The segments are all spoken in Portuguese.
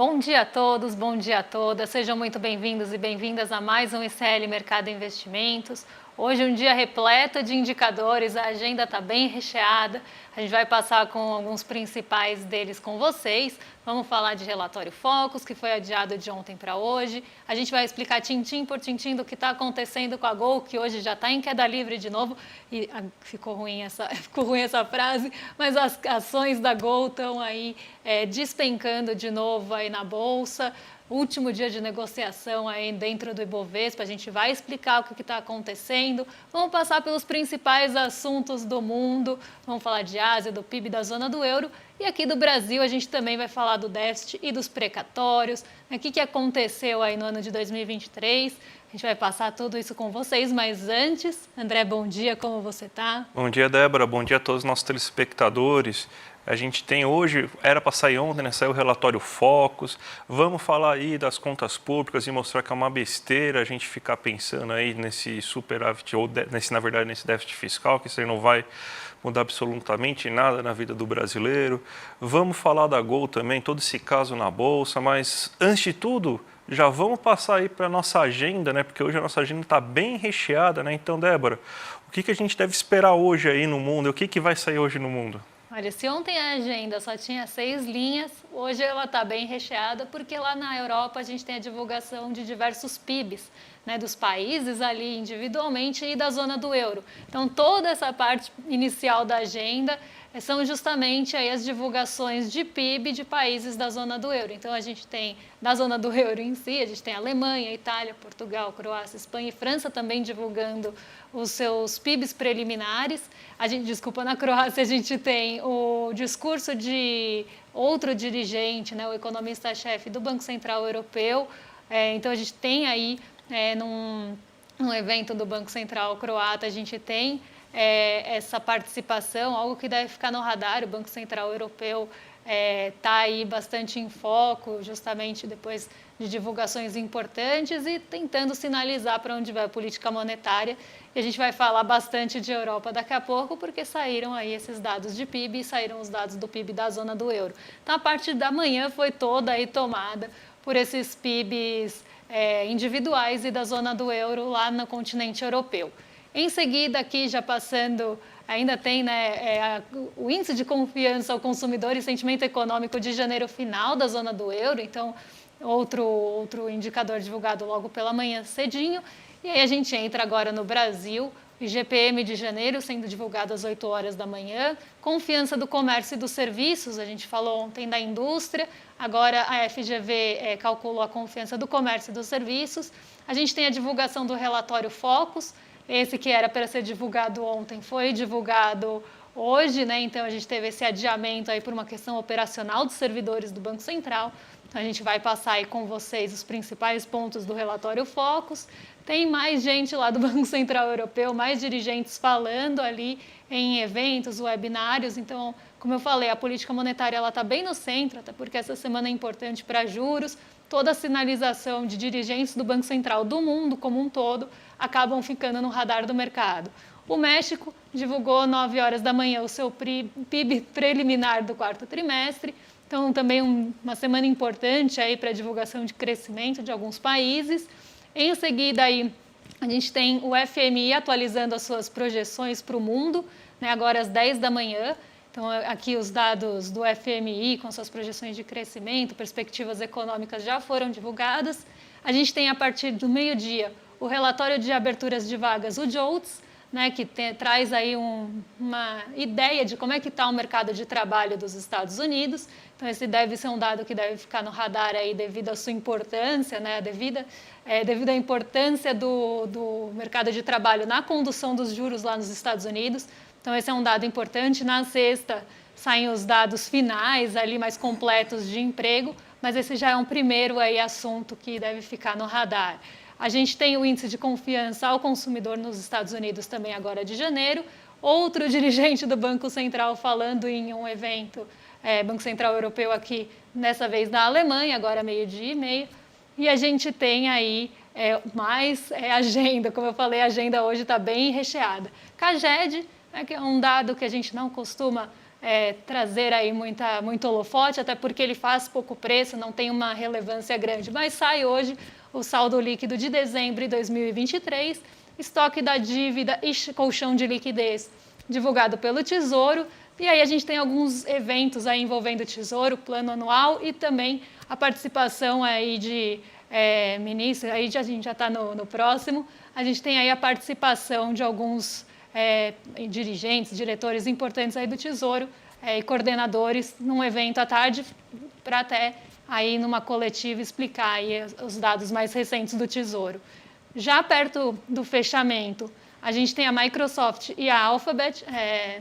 Bom dia a todos, bom dia a todas. Sejam muito bem-vindos e bem-vindas a mais um ICL Mercado Investimentos. Hoje é um dia repleto de indicadores, a agenda está bem recheada. A gente vai passar com alguns principais deles com vocês. Vamos falar de relatório Focus, que foi adiado de ontem para hoje. A gente vai explicar tintim por tintim do que está acontecendo com a Gol, que hoje já está em queda livre de novo. E ficou ruim essa frase, mas as ações da Gol estão aí despencando de novo aí na Bolsa. Último dia de negociação aí dentro do Ibovespa, a gente vai explicar o que está acontecendo, vamos passar pelos principais assuntos do mundo, vamos falar de Ásia, do PIB da zona do euro, e aqui do Brasil a gente também vai falar do déficit e dos precatórios, o que aconteceu aí no ano de 2023, a gente vai passar tudo isso com vocês, mas antes, André, bom dia, como você está? Bom dia, Débora, bom dia a todos os nossos telespectadores. A gente tem hoje, era para sair ontem, né? Saiu o relatório Focus. Vamos falar aí das contas públicas e mostrar que é uma besteira a gente ficar pensando aí nesse superávit, ou na verdade nesse déficit fiscal, que isso aí não vai mudar absolutamente nada na vida do brasileiro. Vamos falar da Gol também, todo esse caso na Bolsa, mas antes de tudo, já vamos passar aí para a nossa agenda, né? Porque hoje a nossa agenda está bem recheada, né? Então, Débora, o que a gente deve esperar hoje aí no mundo? O que vai sair hoje no mundo? Olha, se ontem a agenda só tinha 6 linhas, hoje ela está bem recheada, porque lá na Europa a gente tem a divulgação de diversos PIBs, né, dos países ali individualmente e da zona do euro. Então, toda essa parte inicial da agenda são justamente aí as divulgações de PIB de países da zona do euro. Então, a gente tem, da zona do euro em si, a gente tem Alemanha, Itália, Portugal, Croácia, Espanha e França também divulgando os seus PIBs preliminares. Na Croácia a gente tem o discurso de outro dirigente, né, o economista-chefe do Banco Central Europeu. Então, a gente tem aí, num evento do Banco Central Croata, a gente tem essa participação, algo que deve ficar no radar. O Banco Central Europeu está aí bastante em foco, justamente depois de divulgações importantes e tentando sinalizar para onde vai a política monetária. E a gente vai falar bastante de Europa daqui a pouco, porque saíram aí esses dados de PIB e saíram os dados do PIB da zona do euro. Então, a parte da manhã foi toda aí tomada por esses PIBs individuais e da zona do euro lá no continente europeu. Em seguida, aqui já passando, ainda tem, né, o índice de confiança ao consumidor e sentimento econômico de janeiro final da zona do euro, então outro indicador divulgado logo pela manhã cedinho. E aí a gente entra agora no Brasil, IGPM de janeiro sendo divulgado às 8 horas da manhã, confiança do comércio e dos serviços, a gente falou ontem da indústria, agora a FGV calculou a confiança do comércio e dos serviços. A gente tem a divulgação do relatório Focus, esse que era para ser divulgado ontem foi divulgado hoje, né? Então a gente teve esse adiamento aí por uma questão operacional dos servidores do Banco Central. Então a gente vai passar aí com vocês os principais pontos do relatório Focus. Tem mais gente lá do Banco Central Europeu, mais dirigentes falando ali em eventos, webinários. Então, como eu falei, a política monetária ela está bem no centro, até porque essa semana é importante para juros. Toda a sinalização de dirigentes do Banco Central do mundo como um todo acabam ficando no radar do mercado. O México divulgou 9 horas da manhã o seu PIB preliminar do quarto trimestre. Então, também uma semana importante aí para a divulgação de crescimento de alguns países. Em seguida, aí, a gente tem o FMI atualizando as suas projeções para o mundo, né, agora às 10 da manhã. Então, aqui os dados do FMI com suas projeções de crescimento, perspectivas econômicas já foram divulgadas. A gente tem, a partir do meio-dia, o relatório de aberturas de vagas, o JOLTS, né, que traz aí uma ideia de como é que está o mercado de trabalho dos Estados Unidos. Então, esse deve ser um dado que deve ficar no radar aí devido à sua importância, né, devido à importância do mercado de trabalho na condução dos juros lá nos Estados Unidos. Então, esse é um dado importante. Na sexta, saem os dados finais ali mais completos de emprego, mas esse já é um primeiro aí assunto que deve ficar no radar. A gente tem o índice de confiança ao consumidor nos Estados Unidos também agora de janeiro. Outro dirigente do Banco Central falando em um evento, Banco Central Europeu aqui, dessa vez na Alemanha, agora meio-dia e meio. E a gente tem aí mais agenda, como eu falei, a agenda hoje está bem recheada. CAGED, que é um dado que a gente não costuma trazer aí muito holofote, até porque ele faz pouco preço, não tem uma relevância grande. Mas sai hoje o saldo líquido de dezembro de 2023, estoque da dívida e colchão de liquidez divulgado pelo Tesouro. E aí a gente tem alguns eventos aí envolvendo o Tesouro, plano anual e também a participação aí de ministros, aí a gente já está no próximo, a gente tem aí a participação de alguns dirigentes, diretores importantes aí do Tesouro e coordenadores num evento à tarde para até aí numa coletiva explicar aí os dados mais recentes do Tesouro. Já perto do fechamento, a gente tem a Microsoft e a Alphabet,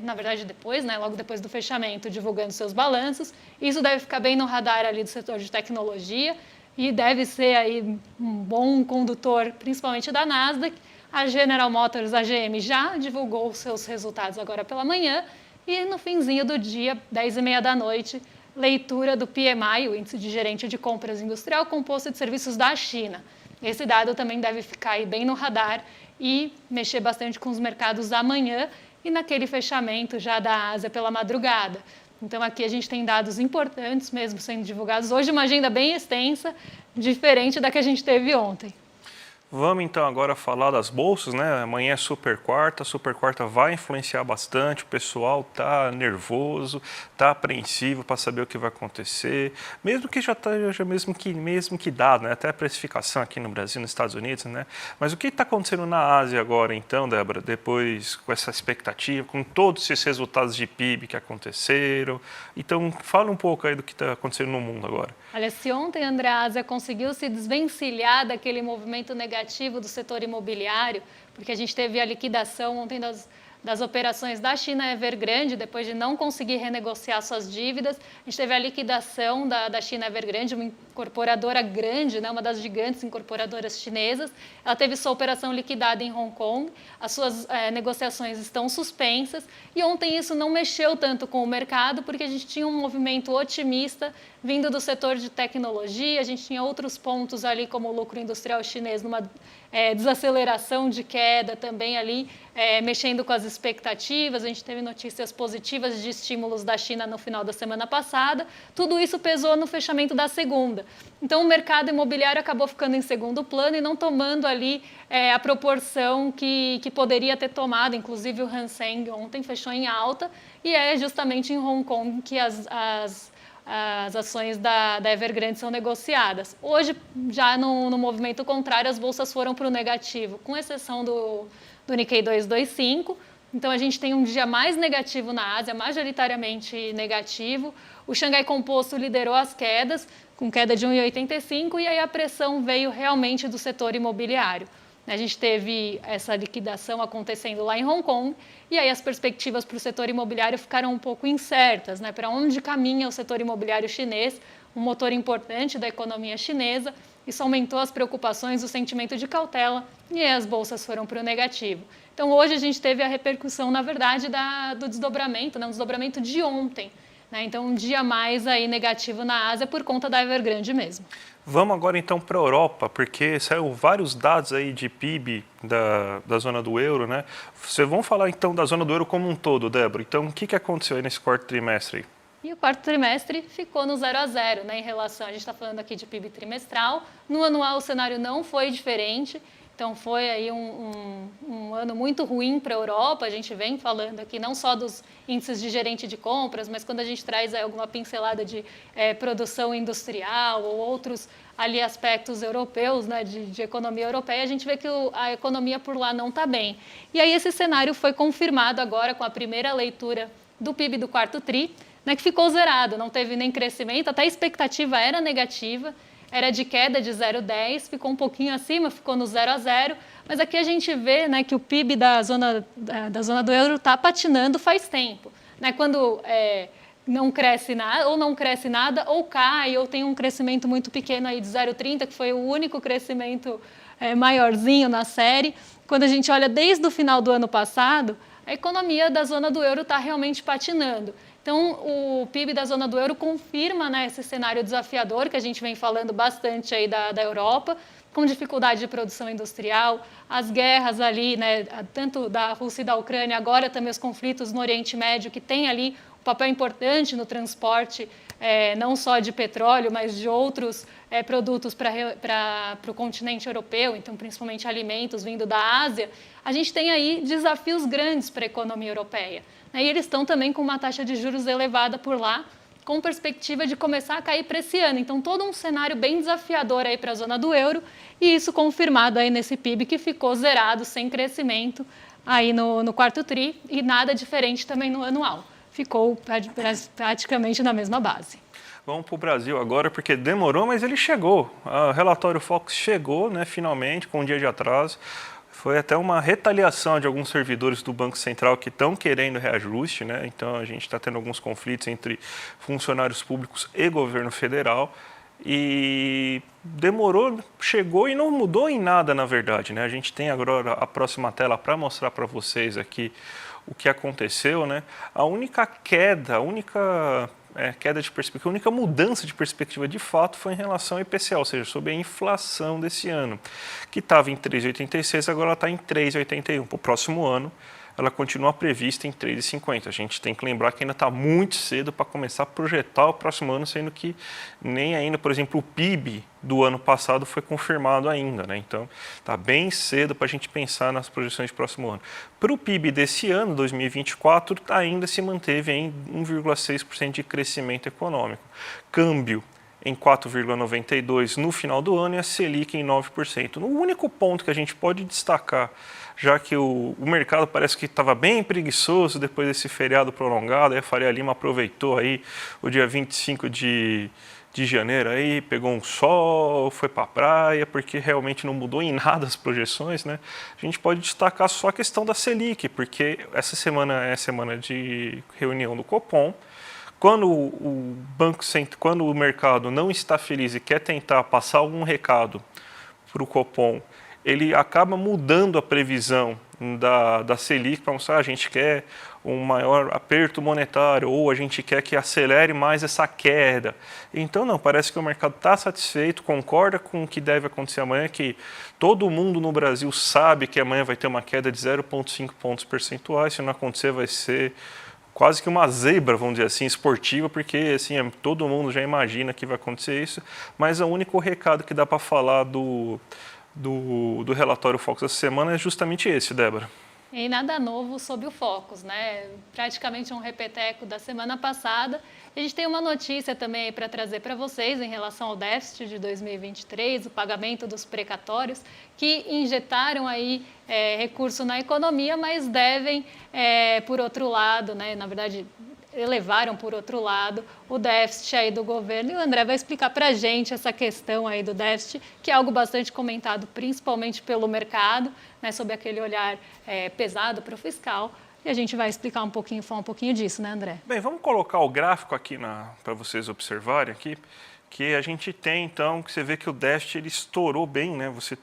na verdade depois, né, logo depois do fechamento, divulgando seus balanços. Isso deve ficar bem no radar ali do setor de tecnologia e deve ser aí um bom condutor, principalmente da Nasdaq. A General Motors, a GM, já divulgou os seus resultados agora pela manhã e no finzinho do dia, 10h30 da noite, leitura do PMI, o Índice de Gerente de Compras Industrial, composto de serviços da China. Esse dado também deve ficar aí bem no radar e mexer bastante com os mercados amanhã e naquele fechamento já da Ásia pela madrugada. Então, aqui a gente tem dados importantes mesmo sendo divulgados. Hoje, uma agenda bem extensa, diferente da que a gente teve ontem. Vamos então agora falar das bolsas, né? Amanhã é super quarta vai influenciar bastante, o pessoal tá nervoso, tá apreensivo para saber o que vai acontecer, mesmo que já esteja mesmo que dado, né? Até a precificação aqui no Brasil, nos Estados Unidos, né? Mas o que está acontecendo na Ásia agora então, Débora, depois com essa expectativa, com todos esses resultados de PIB que aconteceram? Então, fala um pouco aí do que está acontecendo no mundo agora. Olha, se ontem, André, a Ásia conseguiu se desvencilhar daquele movimento negativo do setor imobiliário, porque a gente teve a liquidação ontem das operações da China Evergrande, depois de não conseguir renegociar suas dívidas. A gente teve a liquidação da China Evergrande, uma incorporadora grande, né, uma das gigantes incorporadoras chinesas. Ela teve sua operação liquidada em Hong Kong, as suas negociações estão suspensas, e ontem isso não mexeu tanto com o mercado, porque a gente tinha um movimento otimista vindo do setor de tecnologia, a gente tinha outros pontos ali, como o lucro industrial chinês, numa desaceleração de queda também ali, mexendo com as expectativas. A gente teve notícias positivas de estímulos da China no final da semana passada. Tudo isso pesou no fechamento da segunda. Então, o mercado imobiliário acabou ficando em segundo plano e não tomando ali a proporção que poderia ter tomado. Inclusive, o Hang Seng ontem fechou em alta e é justamente em Hong Kong que as ações da Evergrande são negociadas. Hoje, já no movimento contrário, as bolsas foram para o negativo, com exceção do Nikkei 225. Então, a gente tem um dia mais negativo na Ásia, majoritariamente negativo. O Xangai Composto liderou as quedas, com queda de 1,85, e aí a pressão veio realmente do setor imobiliário. A gente teve essa liquidação acontecendo lá em Hong Kong, e aí as perspectivas para o setor imobiliário ficaram um pouco incertas, né? Para onde caminha o setor imobiliário chinês, um motor importante da economia chinesa. Isso aumentou as preocupações, o sentimento de cautela, e aí as bolsas foram para o negativo. Então, hoje a gente teve a repercussão, na verdade, do desdobramento, né? Um desdobramento de ontem, né? Então, um dia mais aí negativo na Ásia por conta da Evergrande mesmo. Vamos agora então para a Europa, porque saiu vários dados aí de PIB da zona do euro, né? Vocês vão falar então da zona do euro como um todo, Débora. Então, o que aconteceu aí nesse quarto trimestre? E o quarto trimestre ficou no 0 a 0, né, em relação, a gente está falando aqui de PIB trimestral. No anual o cenário não foi diferente. Então, foi aí um ano muito ruim para a Europa. A gente vem falando aqui não só dos índices de gerente de compras, mas quando a gente traz aí alguma pincelada de produção industrial ou outros ali aspectos europeus, né, de economia europeia, a gente vê que a economia por lá não está bem. E aí esse cenário foi confirmado agora com a primeira leitura do PIB do quarto TRI, né, que ficou zerado, não teve nem crescimento, até a expectativa era negativa, era de queda de 0,10, ficou um pouquinho acima, ficou no 0 a 0, mas aqui a gente vê, né, que o PIB da zona do euro está patinando faz tempo. Né, quando não cresce nada, ou cai, ou tem um crescimento muito pequeno aí de 0,30, que foi o único crescimento maiorzinho na série. Quando a gente olha desde o final do ano passado, a economia da zona do euro está realmente patinando. Então, o PIB da zona do euro confirma, né, esse cenário desafiador que a gente vem falando bastante aí da Europa, com dificuldade de produção industrial, as guerras ali, né, tanto da Rússia e da Ucrânia, agora também os conflitos no Oriente Médio, que tem ali papel importante no transporte, não só de petróleo, mas de outros produtos para o continente europeu, então principalmente alimentos vindo da Ásia, a gente tem aí desafios grandes para a economia europeia. E eles estão também com uma taxa de juros elevada por lá, com perspectiva de começar a cair para esse ano. Então, todo um cenário bem desafiador aí para a zona do euro, e isso confirmado aí nesse PIB que ficou zerado, sem crescimento, aí no quarto tri, e nada diferente também no anual. Ficou praticamente na mesma base. Vamos para o Brasil agora, porque demorou, mas ele chegou. O relatório Focus chegou, né, finalmente, com um dia de atraso. Foi até uma retaliação de alguns servidores do Banco Central que estão querendo reajuste, né? Então a gente está tendo alguns conflitos entre funcionários públicos e governo federal. E demorou, chegou e não mudou em nada, na verdade, né? A gente tem agora a próxima tela para mostrar para vocês aqui o que aconteceu, né? A única queda, queda de perspectiva, a única mudança de perspectiva de fato foi em relação ao IPCA, ou seja, sobre a inflação desse ano, que estava em 3,86, agora ela está em 3,81. Para o próximo ano, ela continua prevista em 3,50. A gente tem que lembrar que ainda está muito cedo para começar a projetar o próximo ano, sendo que nem ainda, por exemplo, o PIB do ano passado foi confirmado ainda, né? Então, está bem cedo para a gente pensar nas projeções do próximo ano. Para o PIB desse ano, 2024, ainda se manteve em 1,6% de crescimento econômico. Câmbio em 4,92% no final do ano e a Selic em 9%. O único ponto que a gente pode destacar, já que o mercado parece que estava bem preguiçoso depois desse feriado prolongado, aí a Faria Lima aproveitou aí o dia 25 de janeiro, aí pegou um sol, foi para a praia, porque realmente não mudou em nada as projeções, né? A gente pode destacar só a questão da Selic, porque essa semana é semana de reunião do Copom. Quando quando o mercado não está feliz e quer tentar passar algum recado para o Copom, ele acaba mudando a previsão da Selic para mostrar a gente quer um maior aperto monetário ou a gente quer que acelere mais essa queda. Então, não, parece que o mercado está satisfeito, concorda com o que deve acontecer amanhã, que todo mundo no Brasil sabe que amanhã vai ter uma queda de 0,5 pontos percentuais, se não acontecer vai ser quase que uma zebra, vamos dizer assim, esportiva, porque assim, todo mundo já imagina que vai acontecer isso, mas o único recado que dá para falar do relatório Focus essa semana é justamente esse, Débora. E nada novo sobre o Focus, né? Praticamente um repeteco da semana passada. A gente tem uma notícia também para trazer para vocês em relação ao déficit de 2023, o pagamento dos precatórios, que injetaram aí recurso na economia, mas devem, por outro lado, né? Na verdade, elevaram, por outro lado, o déficit aí do governo. E o André vai explicar para a gente essa questão aí do déficit, que é algo bastante comentado, principalmente pelo mercado, né, sob aquele olhar pesado para o fiscal. E a gente vai explicar falar um pouquinho disso, né, André? Bem, vamos colocar o gráfico aqui para vocês observarem aqui, que a gente tem, então, que você vê que o déficit ele estourou bem, né? Você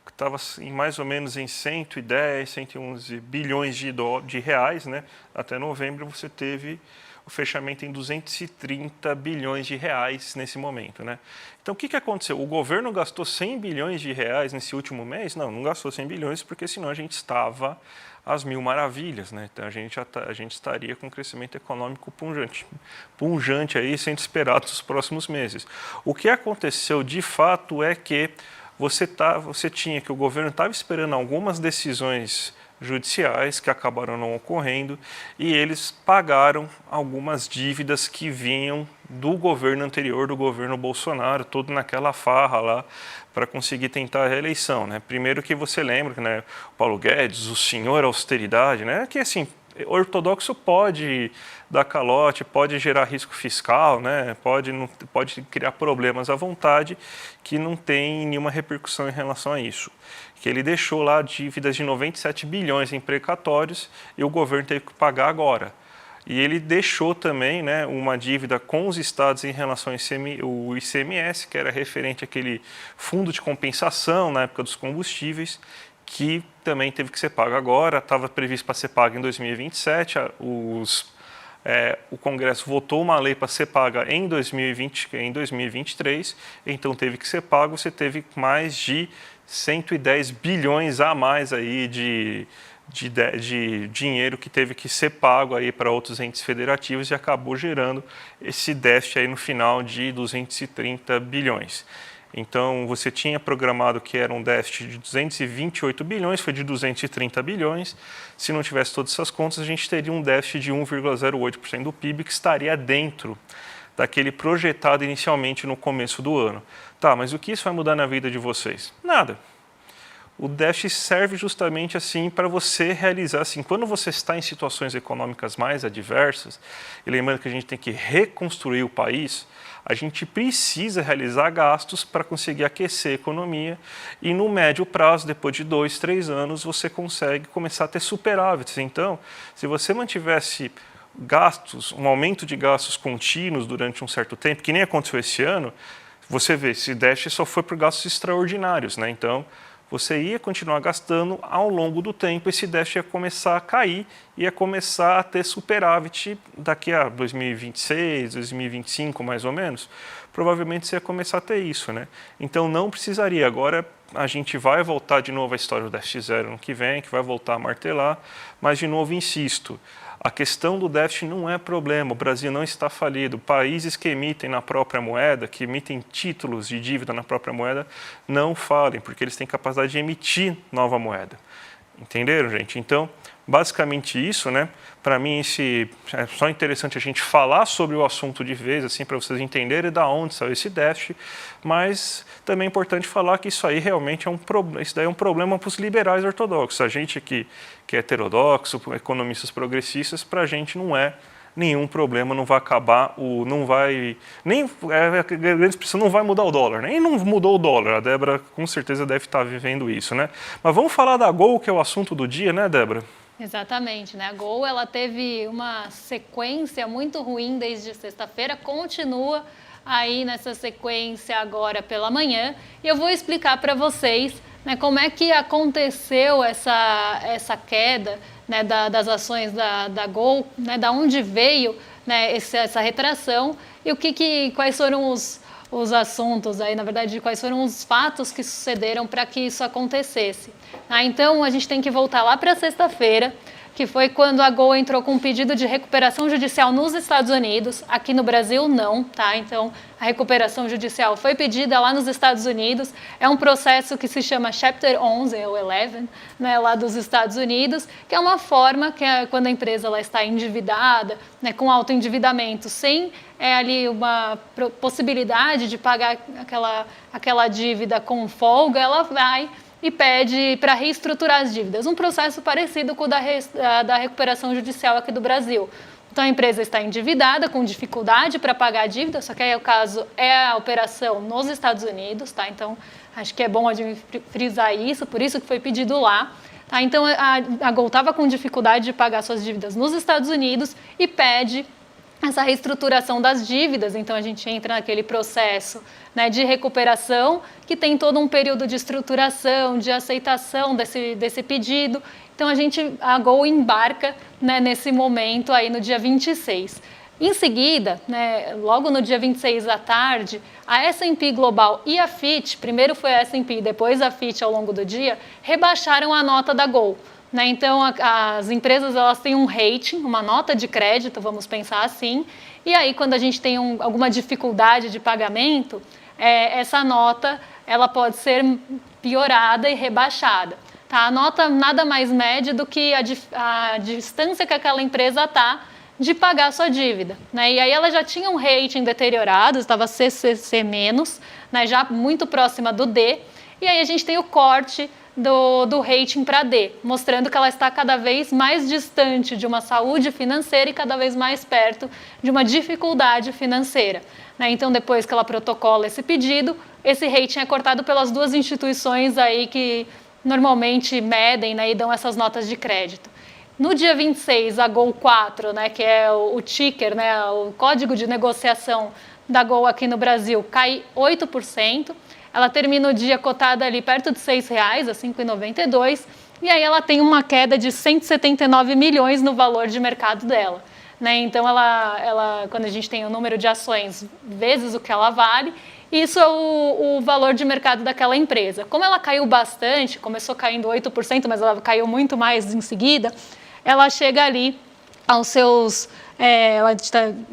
estava mais ou menos em 110, 111 bilhões de reais, né? Até novembro você teve o fechamento em 230 bilhões de reais nesse momento, né? Então, o que aconteceu? O governo gastou 100 bilhões de reais nesse último mês? Não gastou 100 bilhões, porque senão a gente estava às mil maravilhas, né? Então, a gente estaria com um crescimento econômico punjante aí, sendo esperado nos próximos meses. O que aconteceu, de fato, é que o governo estava esperando algumas decisões judiciais que acabaram não ocorrendo e eles pagaram algumas dívidas que vinham do governo anterior, do governo Bolsonaro, todo naquela farra lá para conseguir tentar a reeleição, né? Primeiro que você lembra, né, o Paulo Guedes, o senhor austeridade, né, que assim, ortodoxo pode dar calote, pode gerar risco fiscal, né? Pode criar problemas à vontade que não tem nenhuma repercussão em relação a isso. Que ele deixou lá dívidas de 97 bilhões em precatórios e o governo teve que pagar agora. E ele deixou também, né, uma dívida com os estados em relação ao ICMS, que era referente àquele fundo de compensação na época dos combustíveis, que também teve que ser pago agora, estava previsto para ser pago em 2027, o Congresso votou uma lei para ser paga em 2023, então teve que ser pago, você teve mais de 110 bilhões a mais aí de dinheiro que teve que ser pago aí para outros entes federativos e acabou gerando esse déficit aí no final de 230 bilhões. Então, você tinha programado que era um déficit de 228 bilhões, foi de 230 bilhões. Se não tivesse todas essas contas, a gente teria um déficit de 1,08% do PIB, que estaria dentro daquele projetado inicialmente no começo do ano. Tá, mas o que isso vai mudar na vida de vocês? Nada. O déficit serve justamente assim para você realizar, assim, quando você está em situações econômicas mais adversas, e lembrando que a gente tem que reconstruir o país, a gente precisa realizar gastos para conseguir aquecer a economia e no médio prazo, depois de 2, 3 anos, você consegue começar a ter superávites. Então, se você mantivesse gastos, um aumento de gastos contínuos durante um certo tempo, que nem aconteceu esse ano, você vê, esse déficit só foi por gastos extraordinários, né? Então, você ia continuar gastando ao longo do tempo, esse déficit ia começar a cair, ia começar a ter superávit daqui a 2026, 2025 mais ou menos, provavelmente você ia começar a ter isso, né? Então não precisaria. Agora a gente vai voltar de novo à história do déficit zero no que vem, que vai voltar a martelar, mas de novo insisto, a questão do déficit não é problema, o Brasil não está falido. Países que emitem na própria moeda, que emitem títulos de dívida na própria moeda, não falem, porque eles têm capacidade de emitir nova moeda. Entenderam, gente? Então, basicamente isso, né? Para mim, é só interessante a gente falar sobre o assunto de vez, assim, para vocês entenderem de onde saiu esse déficit, mas também é importante falar que isso aí realmente isso daí é um problema para os liberais ortodoxos. A gente que é heterodoxo, economistas progressistas, para a gente não é nenhum problema, não vai acabar, não vai mudar o dólar, nem não mudou o dólar. A Débora com certeza deve estar vivendo isso, né? Mas vamos falar da Gol, que é o assunto do dia, né, Débora? Exatamente, né? A Gol, ela teve uma sequência muito ruim desde sexta-feira, continua aí nessa sequência agora pela manhã, e eu vou explicar para vocês, né, como é que aconteceu essa queda, né, das ações da Gol, né, da onde veio, né, essa retração e quais foram os assuntos aí, na verdade, quais foram os fatos que sucederam para que isso acontecesse. Então, a gente tem que voltar lá para sexta-feira, que foi quando a Gol entrou com um pedido de recuperação judicial nos Estados Unidos. Aqui no Brasil, não, tá? Então, a recuperação judicial foi pedida lá nos Estados Unidos. É um processo que se chama Chapter 11 ou 11, né, lá dos Estados Unidos, que é uma forma que quando a empresa ela está endividada, né, com alto endividamento, sem ali uma possibilidade de pagar aquela dívida com folga, ela vai e pede para reestruturar as dívidas. Um processo parecido com o da recuperação judicial aqui do Brasil. Então, a empresa está endividada, com dificuldade para pagar a dívida, só que aí o caso é a operação nos Estados Unidos, tá? Então, acho que é bom a gente frisar isso, por isso que foi pedido lá. Tá? Então, a Gol estava com dificuldade de pagar suas dívidas nos Estados Unidos e pede essa reestruturação das dívidas. Então, a gente entra naquele processo, né, de recuperação, que tem todo um período de estruturação, de aceitação desse pedido. Então, a Gol embarca, né, nesse momento aí no dia 26. Em seguida, né, logo no dia 26 à tarde, a S&P Global e a Fitch, primeiro foi a S&P e depois a Fitch ao longo do dia, rebaixaram a nota da Gol. Né? Então, as empresas elas têm um rating, uma nota de crédito, vamos pensar assim, e aí quando a gente tem alguma dificuldade de pagamento, essa nota ela pode ser piorada e rebaixada. Tá? A nota nada mais mede do que a distância que aquela empresa está de pagar a sua dívida. Né? E aí ela já tinha um rating deteriorado, estava CCC-, né? Já muito próxima do D, e aí a gente tem o corte do rating para D, mostrando que ela está cada vez mais distante de uma saúde financeira e cada vez mais perto de uma dificuldade financeira. Né? Então, depois que ela protocola esse pedido, esse rating é cortado pelas duas instituições aí que normalmente medem, né, e dão essas notas de crédito. No dia 26, a Gol 4, né, que é o ticker, né, o código de negociação da Gol aqui no Brasil, cai 8%. Ela termina o dia cotada ali perto de R$6, a R$ 5,92, e aí ela tem uma queda de 179 milhões no valor de mercado dela. Né? Então, ela, quando a gente tem o número de ações vezes o que ela vale, Isso é o valor de mercado daquela empresa. Como ela caiu bastante, começou caindo 8%, mas ela caiu muito mais em seguida, ela chega ali aos seus...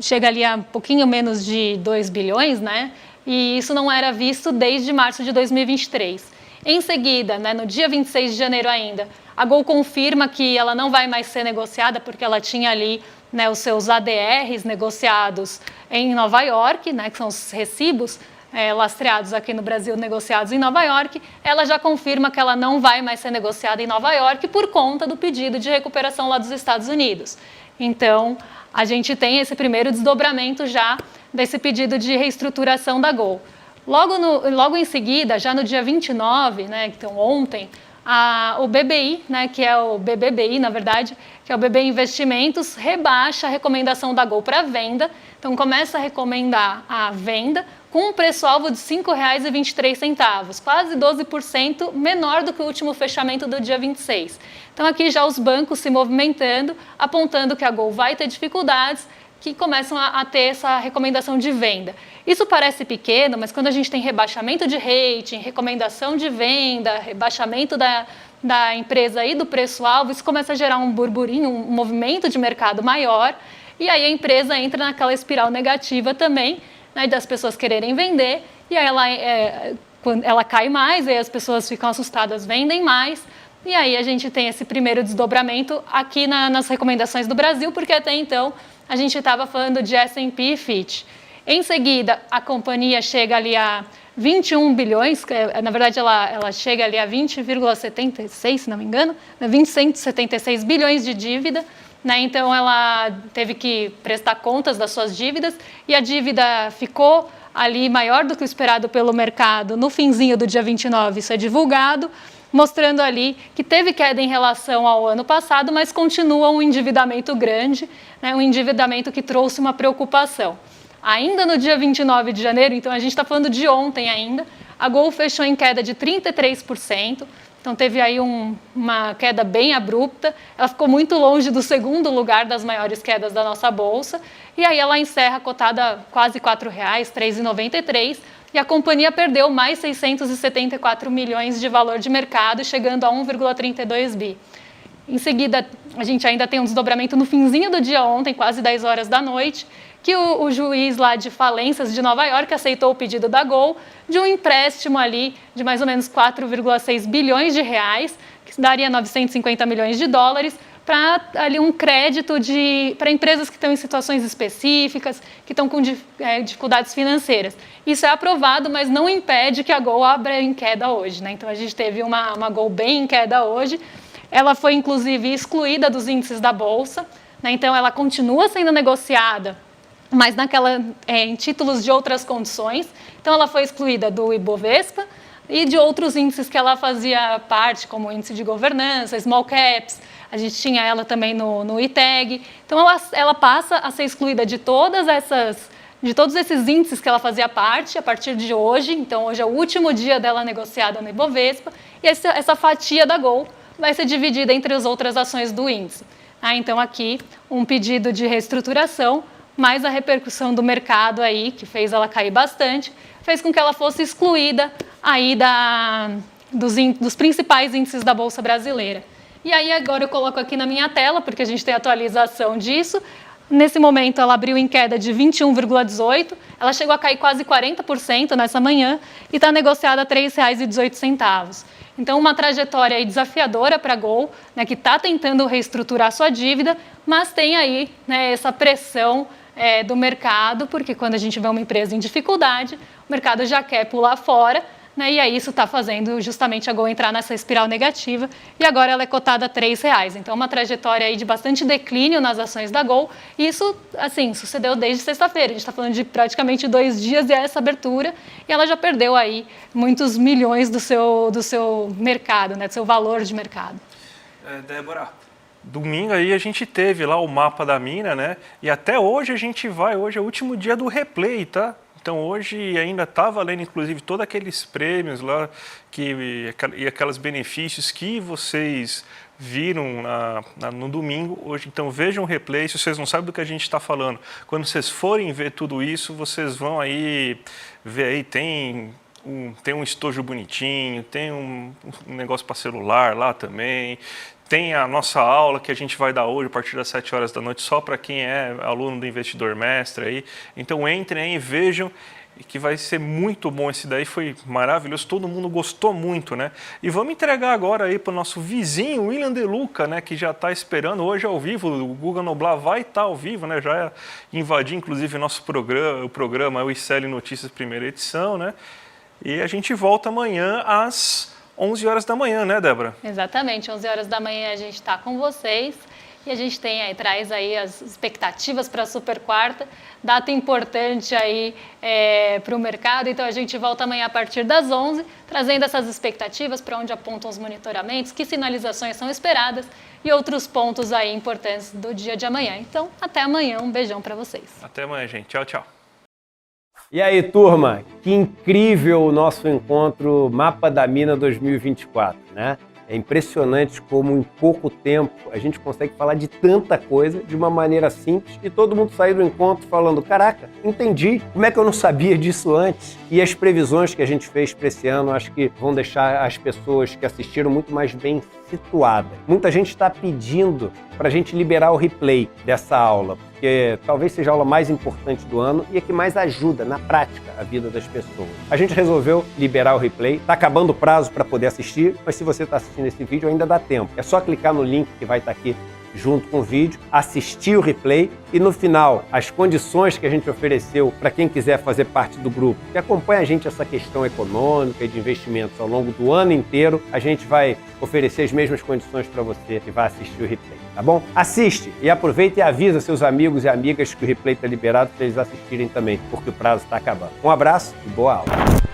chega ali a um pouquinho menos de 2 bilhões, né? E isso não era visto desde março de 2023. Em seguida, né, no dia 26 de janeiro ainda, a Gol confirma que ela não vai mais ser negociada porque ela tinha ali, né, os seus ADRs negociados em Nova York, né, que são os recibos lastreados aqui no Brasil, negociados em Nova York. Ela já confirma que ela não vai mais ser negociada em Nova York por conta do pedido de recuperação lá dos Estados Unidos. Então, a gente tem esse primeiro desdobramento já desse pedido de reestruturação da Gol. Logo em seguida, já no dia 29, né, então ontem, o BBI, né, que é o BBBI, na verdade, que é o BB Investimentos, rebaixa a recomendação da Gol para venda. Então, começa a recomendar a venda com um preço-alvo de R$ 5,23, quase 12% menor do que o último fechamento do dia 26. Então, aqui já os bancos se movimentando, apontando que a Gol vai ter dificuldades, que começam a ter essa recomendação de venda. Isso parece pequeno, mas quando a gente tem rebaixamento de rating, recomendação de venda, rebaixamento da empresa e do preço-alvo, isso começa a gerar um burburinho, um movimento de mercado maior, e aí a empresa entra naquela espiral negativa também, né, das pessoas quererem vender, e aí ela cai mais, e aí as pessoas ficam assustadas, vendem mais, e aí a gente tem esse primeiro desdobramento aqui nas recomendações do Brasil, porque até então a gente estava falando de S&P e Fitch. Em seguida, a companhia chega ali a 21 bilhões, na verdade ela chega ali a 20,76, se não me engano, 20,176 bilhões de dívida, né? Então ela teve que prestar contas das suas dívidas e a dívida ficou ali maior do que o esperado pelo mercado no finzinho do dia 29, isso é divulgado, mostrando ali que teve queda em relação ao ano passado, mas continua um endividamento grande, né, um endividamento que trouxe uma preocupação. Ainda no dia 29 de janeiro, então a gente está falando de ontem ainda, a Gol fechou em queda de 33%, então teve aí uma queda bem abrupta, ela ficou muito longe do segundo lugar das maiores quedas da nossa bolsa, e aí ela encerra cotada quase R$ 4,00, R$ 3,93, e a companhia perdeu mais 674 milhões de valor de mercado, chegando a 1,32 bi. Em seguida, a gente ainda tem um desdobramento no finzinho do dia ontem, quase 10 horas da noite, que o juiz lá de falências de Nova York aceitou o pedido da Gol de um empréstimo ali de mais ou menos 4,6 bilhões de reais, que daria 950 milhões de dólares, para ali um crédito para empresas que estão em situações específicas, que estão com dificuldades financeiras. Isso é aprovado, mas não impede que a Gol abra em queda hoje, né? Então a gente teve uma Gol bem em queda hoje. Ela foi inclusive excluída dos índices da bolsa, né? Então ela continua sendo negociada, mas em títulos de outras condições. Então ela foi excluída do Ibovespa e de outros índices que ela fazia parte, como o índice de governança, small caps. A gente tinha ela também no ITEG. Então, ela passa a ser excluída de todos esses índices que ela fazia parte a partir de hoje. Então, hoje é o último dia dela negociada no Ibovespa. E essa fatia da Gol vai ser dividida entre as outras ações do índice. Então, aqui, um pedido de reestruturação, mais a repercussão do mercado aí, que fez ela cair bastante, fez com que ela fosse excluída aí dos principais índices da Bolsa Brasileira. E aí agora eu coloco aqui na minha tela, porque a gente tem atualização disso. Nesse momento ela abriu em queda de 21,18, ela chegou a cair quase 40% nessa manhã e está negociada a R$ 3,18. Então uma trajetória aí desafiadora para a Gol, né, que está tentando reestruturar sua dívida, mas tem aí, né, essa pressão do mercado, porque quando a gente vê uma empresa em dificuldade, o mercado já quer pular fora, né, e aí isso está fazendo justamente a Gol entrar nessa espiral negativa, e agora ela é cotada a R$ 3,00. Então, uma trajetória aí de bastante declínio nas ações da Gol, e isso, assim, sucedeu desde sexta-feira. A gente está falando de praticamente 2 dias e essa abertura, e ela já perdeu aí muitos milhões do seu mercado, né, do seu valor de mercado. Débora, domingo aí a gente teve lá o mapa da mina, né, e até hoje hoje é o último dia do replay, tá? Então hoje ainda está valendo, inclusive, todos aqueles prêmios lá e aqueles benefícios que vocês viram no domingo. Hoje, então vejam o replay. Se vocês não sabem do que a gente está falando, quando vocês forem ver tudo isso, vocês vão aí ver aí, tem um estojo bonitinho, tem um negócio para celular lá também. Tem a nossa aula que a gente vai dar hoje a partir das 7 horas da noite, só para quem é aluno do Investidor Mestre aí. Então entrem aí e vejam, que vai ser muito bom. Esse daí foi maravilhoso, todo mundo gostou muito, né? E vamos entregar agora aí para o nosso vizinho, William De Luca, né? Que já está esperando hoje ao vivo. O Guga Noblar vai estar ao vivo, né? Já invadiu, inclusive, nosso programa, o ICL Notícias, primeira edição, né? E a gente volta amanhã às 11 horas da manhã, né, Débora? Exatamente, 11 horas da manhã a gente está com vocês e a gente traz aí as expectativas para a Super Quarta, data importante aí para o mercado, então a gente volta amanhã a partir das 11, trazendo essas expectativas, para onde apontam os monitoramentos, que sinalizações são esperadas e outros pontos aí importantes do dia de amanhã. Então, até amanhã, um beijão para vocês. Até amanhã, gente. Tchau, tchau. E aí, turma, que incrível o nosso encontro Mapa da Mina 2024, né? É impressionante como em pouco tempo a gente consegue falar de tanta coisa de uma maneira simples e todo mundo sair do encontro falando, caraca, entendi, como é que eu não sabia disso antes? E as previsões que a gente fez para esse ano, acho que vão deixar as pessoas que assistiram muito mais bem situadas. Muita gente está pedindo para a gente liberar o replay dessa aula, porque talvez seja a aula mais importante do ano e a que mais ajuda na prática a vida das pessoas. A gente resolveu liberar o replay, está acabando o prazo para poder assistir, mas se você está assistindo esse vídeo ainda dá tempo. É só clicar no link que vai estar aqui junto com o vídeo, assistir o replay e no final as condições que a gente ofereceu para quem quiser fazer parte do grupo, que acompanha a gente essa questão econômica e de investimentos ao longo do ano inteiro, a gente vai oferecer as mesmas condições para você que vai assistir o replay, tá bom? Assiste e aproveita e avisa seus amigos e amigas que o replay está liberado para eles assistirem também, porque o prazo está acabando. Um abraço e boa aula!